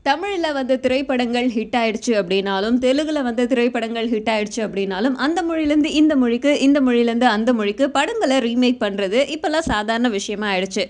தமிழ்ல வந்த திரைப்படங்கள் ஹிட் ஆயிடுச்சு அப்படின்னாலும், தெலுங்குல வந்த திரைப்படங்கள் ஹிட் ஆயிடுச்சு அப்படின்னாலும், அந்த மொழியிலேருந்து இந்த மொழிக்கு, இந்த மொழியிலேருந்து அந்த மொழிக்கு படங்கள ரீமேக் பண்றது இப்பல்லாம் சாதாரண விஷயமா ஆயிடுச்சு.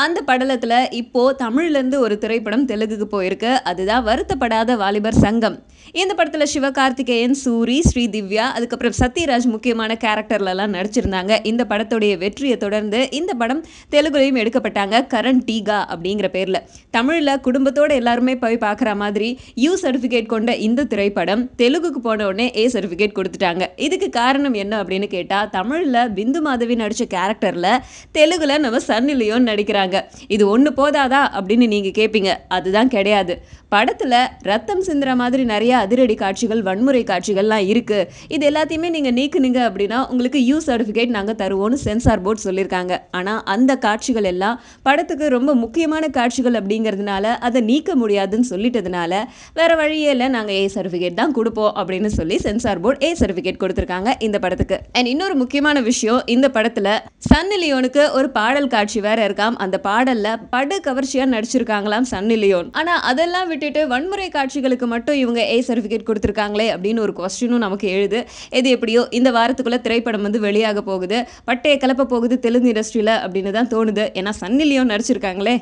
அந்த படலத்துல இப்போ தமிழ்லேருந்து ஒரு திரைப்படம் தெலுங்குக்கு போயிருக்கு. அதுதான் வருத்தப்படாத வாலிபர் சங்கம். இந்த படத்துல சிவகார்த்திகேயன், சூரி, ஸ்ரீதிவ்யா, அதுக்கப்புறம் சத்யராஜ் முக்கியமான கேரக்டர்லலாம் நடிச்சிருந்தாங்க. இந்த படத்துடைய வெற்றியை தொடர்ந்து இந்த படம் தெலுங்குலயும் எடுக்கப்பட்டாங்க. கரண் டீகா அப்படிங்கிற பேர்ல. தமிழ்ல குடும்பத்தோட எல்லாருமே போய் பார்க்குற மாதிரி யூ சர்டிஃபிகேட் கொண்ட இந்த திரைப்படம் தெலுங்குக்கு போன உடனே ஏ சர்டிஃபிகேட் கொடுத்துட்டாங்க. இதுக்கு காரணம் என்ன அப்படின்னு கேட்டா, தமிழ்ல பிந்து மாதவி நடிச்ச கேரக்டர்ல தெலுங்குல நம்ம சன்னி லியோன் நடிக்கிறாங்க. இது ஒண்ணு போதாதா அப்படின்னு நீங்க கேட்பீங்க. அதுதான் கிடையாது. படத்துல ரத்தம் சிந்துற மாதிரி நிறைய அதிரடி காட்சிகள், வன்முறை காட்சிகள்லாம் இருக்கு. இது எல்லாத்தையுமே நீங்க நீக்குனீங்க அப்படின்னா உங்களுக்கு யூ சர்டிஃபிகேட் நாங்க தருவோம்னு சென்சார் போர்டு சொல்லியிருக்காங்க. ஆனா அந்த காட்சிகள் எல்லாம் படத்துக்கு ரொம்ப முக்கியமான காட்சிகள் அப்படிங்கிறதுனால அதை நீக்க முடியாதுன்னு சொல்லிட்டதுனால வேற வழியே இல்லை, நாங்க ஏ சர்டிஃபிகேட் தான் கொடுப்போம் அப்படின்னு சொல்லி சென்சார் போர்டு ஏ சர்டிஃபிகேட் கொடுத்துருக்காங்க இந்த படத்துக்கு. அண்ட் இன்னொரு முக்கியமான விஷயம், இந்த படத்துல சன்னி லியோனுக்கு ஒரு பாடல் காட்சி வேற இருக்காம். அந்த பாடல்ல படு கவர்ச்சியா நடிச்சிருக்காங்களாம் சன்னி லியோன். ஆனா அதெல்லாம் விட்டுட்டு வன்முறை காட்சிகளுக்கு மட்டும் இவங்க ஏ சர்டிஃபிகேட் கொடுத்துருக்காங்களே அப்படின்னு ஒரு கொஸ்டினும் நமக்கு எழுது. எது எப்படியோ இந்த வாரத்துக்குள்ள திரைப்படம் வந்து வெளியாக போகுது. பட்டைய கிளப்ப போகுது தெலுங்கு இண்டஸ்ட்ரியில அப்படின்னு தான் தோணுது. ஏன்னா சன்னி லியோன் நடிச்சிருக்காங்களே.